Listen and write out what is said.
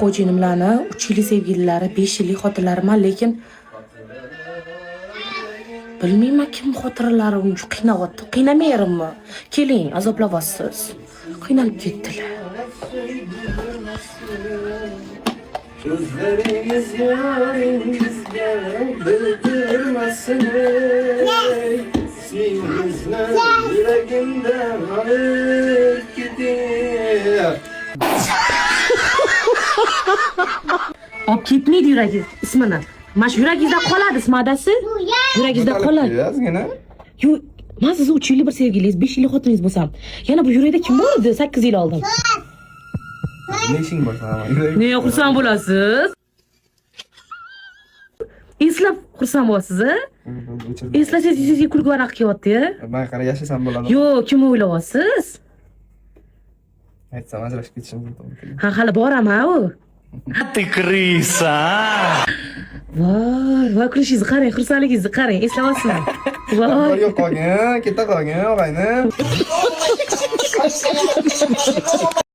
Xo'jayinimlarni 3 yillik sevgililari, 5 yillik xotinlariman, lekin bilmayman kim xotiralari uni qiynayapti. Qiynamayapmi? Keling, azoblayapsiz. Qiynalib ketdilar. Gözleriniz yarimizge bildirmesin İsminizle yüreğimden alıp gidiyor. Olib ketmaydi yuragi ismini. Mana shu yuragingizda qoladi ismadasi. Yuragingizda qoladi. Ozgina. Yo, men siz 3 yillik bir sevgilingiz, 5 yillik xotiningiz bo'lsam, yana bu yurakda kim bor edi 8 yil oldin? Ne işin var sana? Ne xursand bo'lasiz? Eslab xursand bo'lasiz, a? Eslasangiz sizga kulgiroq kelyapti-ya. Ben qara yashasam bo'ladi. Yo, kim o'ylayapsiz? Aytsam ajrashib ketishimiz mumkin. Ha, hali boraman u. Ты крыса! Voy, kulishingizni qarang, xursandligingizni qarang, eslayapsizmi? Voy. Yo'q qolgan, keta qolgan og'ayni.